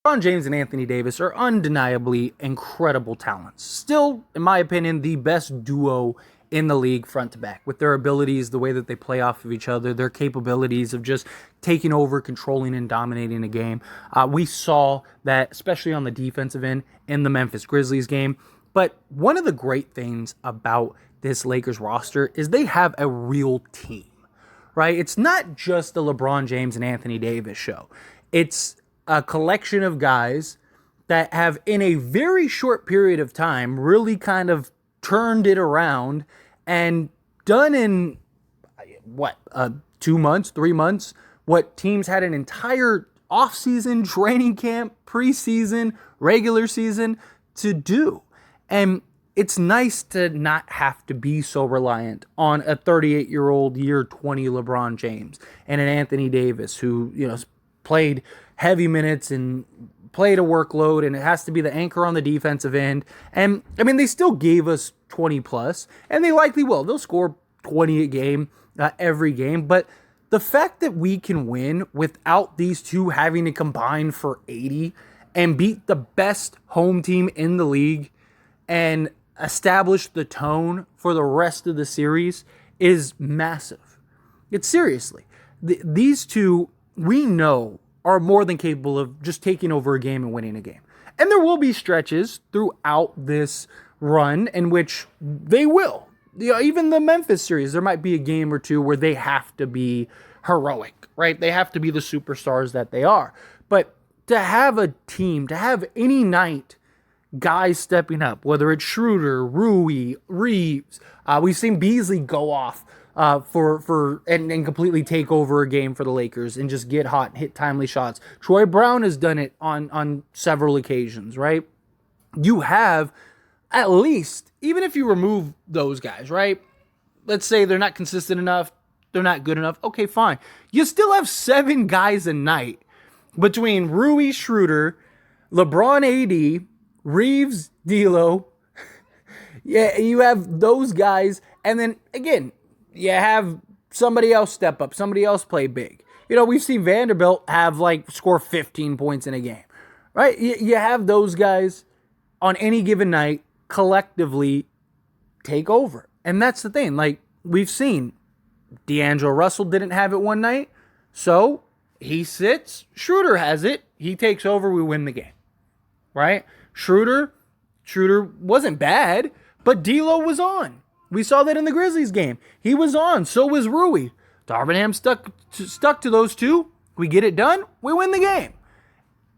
LeBron James and Anthony Davis are undeniably incredible talents. Still, in my opinion, the best duo in the league front to back, with their abilities, the way that they play off of each other, their capabilities of just taking over, controlling, and dominating a game. We saw that, especially on the defensive end, in the Memphis Grizzlies game. But one of the great things about this Lakers roster is they have a real team, right? It's not just the LeBron James and Anthony Davis show. It's a collection of guys that have, in a very short period of time, really kind of turned it around and done in, 2 months, 3 months, what teams had an entire offseason, training camp, preseason, regular season to do. And it's nice to not have to be so reliant on a 38-year-old year 20 LeBron James and an Anthony Davis who, played heavy minutes and played a workload, and it has to be the anchor on the defensive end. And I mean, they still gave us 20 plus, and they likely will. They'll score 20 a game every game. But the fact that we can win without these two having to combine for 80 and beat the best home team in the league and establish the tone for the rest of the series is massive. It's seriously. These two, we know, are more than capable of just taking over a game and winning a game. And there will be stretches throughout this run in which they will. Even the Memphis series, there might be a game or two where they have to be heroic, right? They have to be the superstars that they are. But to have a team, to have any night guys stepping up, whether it's Schroeder, Rui, Reeves, we've seen Beasley go off and completely take over a game for the Lakers and just get hot and hit timely shots. Troy Brown has done it on several occasions, right? You have at least, even if you remove those guys, right? Let's say they're not consistent enough, they're not good enough. Okay, fine. You still have 7 guys a night between Rui, Schroeder, LeBron, AD, Reeves, D'Lo. Yeah, you have those guys, and then again, you have somebody else step up, somebody else play big. We've seen Vanderbilt score 15 points in a game, right? You have those guys on any given night collectively take over. And that's the thing. We've seen D'Angelo Russell didn't have it one night, so he sits. Schroeder has it. He takes over. We win the game, right? Schroeder wasn't bad, but D'Lo was on. We saw that in the Grizzlies game. He was on. So was Rui. Darvin Ham stuck to those two. We get it done. We win the game.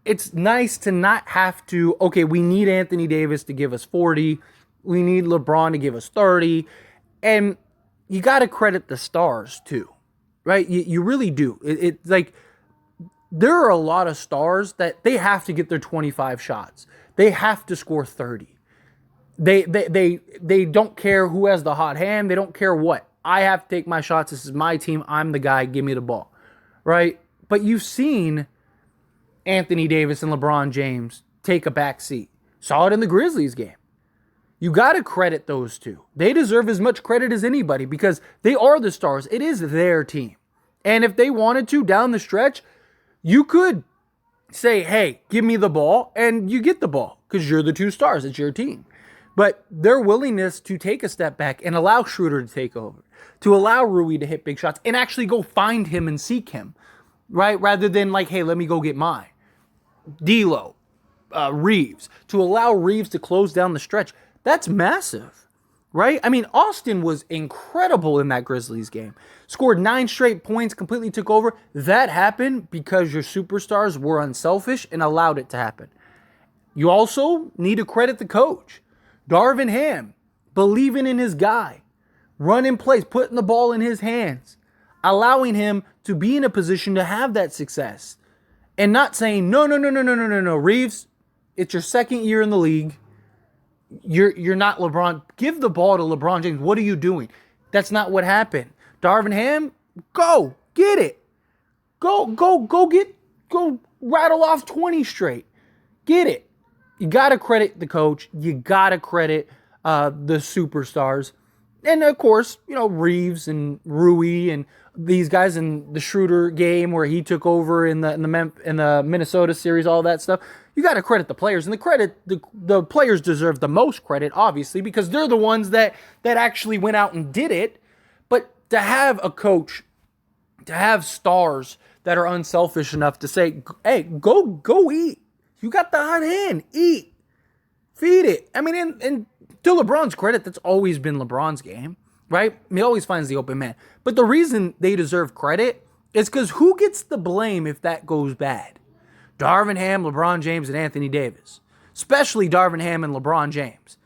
It's nice to not have to, okay, we need Anthony Davis to give us 40. We need LeBron to give us 30. And you got to credit the stars too, right? You really do. It's like there are a lot of stars that they have to get their 25 shots. They have to score 30. They don't care who has the hot hand. They don't care what. I have to take my shots. This is my team. I'm the guy. Give me the ball, right? But you've seen Anthony Davis and LeBron James take a back seat. Saw it in the Grizzlies game. You got to credit those two. They deserve as much credit as anybody because they are the stars. It is their team. And if they wanted to down the stretch, you could say, hey, give me the ball, and you get the ball because you're the two stars. It's your team. But their willingness to take a step back and allow Schroeder to take over, to allow Rui to hit big shots and actually go find him and seek him, right? Rather than hey, let me go get mine. D'Lo, Reeves, to allow Reeves to close down the stretch. That's massive, right? I mean, Austin was incredible in that Grizzlies game. Scored 9 straight points, completely took over. That happened because your superstars were unselfish and allowed it to happen. You also need to credit the coach. Darvin Ham, believing in his guy, running plays, putting the ball in his hands, allowing him to be in a position to have that success, and not saying, no, Reeves, it's your second year in the league. You're not LeBron. Give the ball to LeBron James. What are you doing? That's not what happened. Darvin Ham, go get it. Go rattle off 20 straight. Get it. You got to credit the coach. You got to credit the superstars. And of course, Reeves and Rui and these guys in the Schroeder game where he took over in the Minnesota series, all that stuff. You got to credit the players, and the players deserve the most credit, obviously, because they're the ones that actually went out and did it. But to have a coach, to have stars that are unselfish enough to say, "Hey, go eat. You got the hot hand. Eat, feed it." I mean, and to LeBron's credit, that's always been LeBron's game, right? He always finds the open man. But the reason they deserve credit is because who gets the blame if that goes bad? Darvin Ham, LeBron James, and Anthony Davis. Especially Darvin Ham and LeBron James.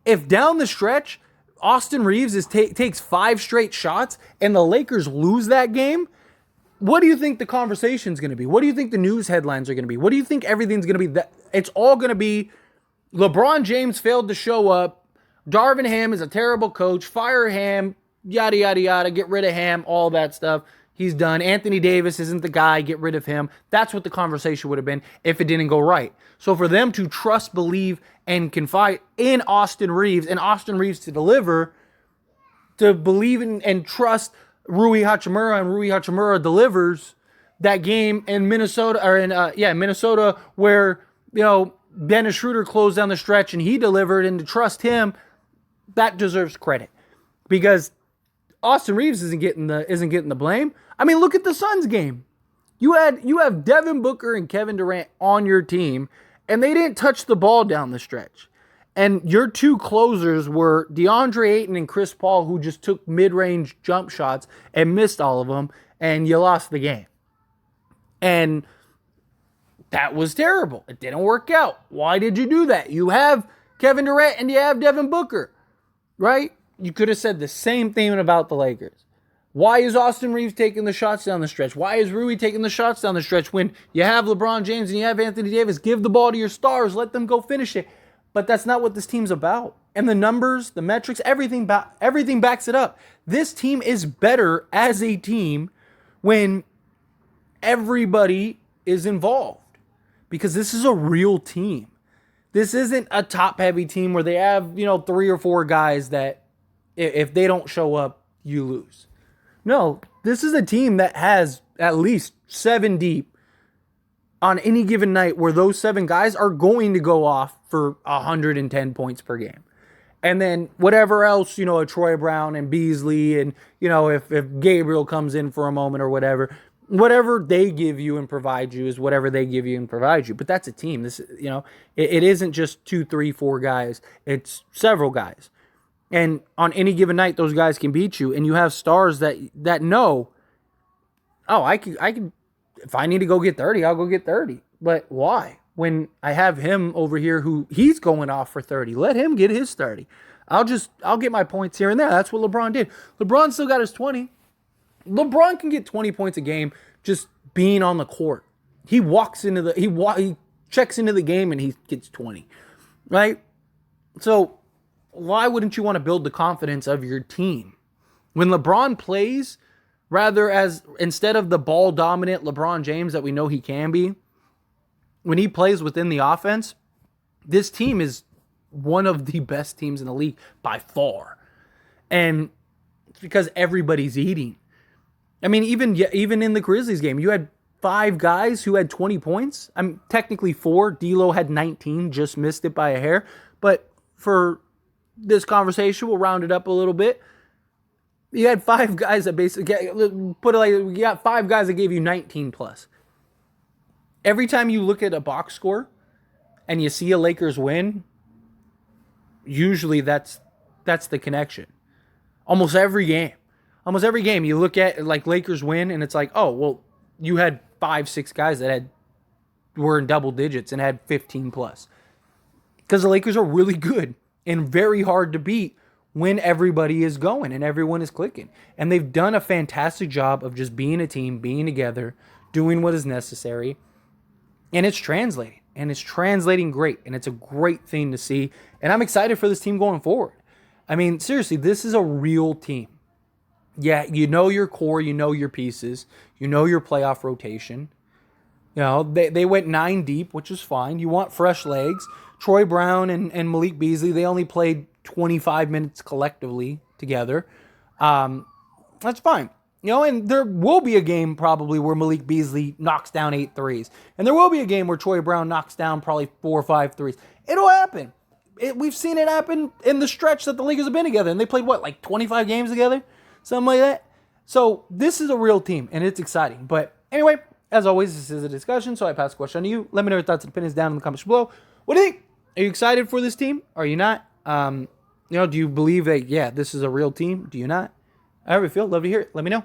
If down the stretch, Austin Reeves takes 5 straight shots and the Lakers lose that game, what do you think the conversation's going to be? What do you think the news headlines are going to be? What do you think everything's going to be? It's all going to be LeBron James failed to show up. Darvin Ham is a terrible coach. Fire Ham, yada, yada, yada. Get rid of Ham, all that stuff. He's done. Anthony Davis isn't the guy. Get rid of him. That's what the conversation would have been if it didn't go right. So for them to trust, believe, and confide in Austin Reeves, and Austin Reeves to deliver, to believe in and trust Rui Hachimura, and Rui Hachimura delivers that game in Minnesota, or in Minnesota, where Dennis Schroeder closed down the stretch and he delivered, and to trust him, that deserves credit because Austin Reeves isn't getting the blame. I mean, look at the Suns game. You have Devin Booker and Kevin Durant on your team, and they didn't touch the ball down the stretch. And your 2 closers were DeAndre Ayton and Chris Paul, who just took mid-range jump shots and missed all of them, and you lost the game. And that was terrible. It didn't work out. Why did you do that? You have Kevin Durant and you have Devin Booker, right? You could have said the same thing about the Lakers. Why is Austin Reeves taking the shots down the stretch? Why is Rui taking the shots down the stretch when you have LeBron James and you have Anthony Davis? Give the ball to your stars. Let them go finish it. But that's not what this team's about. And the numbers, the metrics, everything backs it up. This team is better as a team when everybody is involved. Because this is a real team. This isn't a top-heavy team where they have, 3 or 4 guys that if they don't show up, you lose. No, this is a team that has at least 7 deep on any given night where those 7 guys are going to go off for 110 points per game. And then whatever else, a Troy Brown and Beasley and, if Gabriel comes in for a moment or whatever they give you and provide you is whatever they give you and provide you. But that's a team. This, it isn't just 2, 3, 4 guys. It's several guys. And on any given night, those guys can beat you. And you have stars that know, I can, if I need to go get 30, I'll go get 30. But why? When I have him over here who he's going off for 30, let him get his 30. I'll get my points here and there. That's what LeBron did. LeBron still got his 20. LeBron can get 20 points a game just being on the court. He checks into the game and he gets 20, right? So why wouldn't you want to build the confidence of your team? When LeBron plays, instead of the ball dominant LeBron James that we know he can be, when he plays within the offense, this team is one of the best teams in the league by far. And it's because everybody's eating. I mean, even in the Grizzlies game, you had 5 guys who had 20 points. Technically 4. D'Lo had 19, just missed it by a hair. But for this conversation, we'll round it up a little bit. You had 5 guys that basically, put it like, you got 5 guys that gave you 19 plus. Every time you look at a box score and you see a Lakers win, usually that's the connection. Almost every game you look at like Lakers win and it's like, oh, well, you had 5, 6 guys that were in double digits and had 15 plus. Because the Lakers are really good and very hard to beat when everybody is going and everyone is clicking. And they've done a fantastic job of just being a team, being together, doing what is necessary. And it's translating. And it's translating great. And it's a great thing to see. And I'm excited for this team going forward. I mean, seriously, this is a real team. Yeah, you know your core, you know your pieces, you know your playoff rotation. They went 9 deep, which is fine. You want fresh legs. Troy Brown and Malik Beasley, they only played 25 minutes collectively together, that's fine. And there will be a game probably where Malik Beasley knocks down 8 threes. And there will be a game where Troy Brown knocks down probably 4 or 5 threes. It'll happen. We've seen it happen in the stretch that the Lakers have been together. And they played, 25 games together? Something like that. So this is a real team, and it's exciting. But anyway, as always, this is a discussion, so I pass the question on to you. Let me know your thoughts and opinions down in the comments below. What do you think? Are you excited for this team? Are you not? Do you believe that, this is a real team? Do you not? However you feel, love to hear it. Let me know.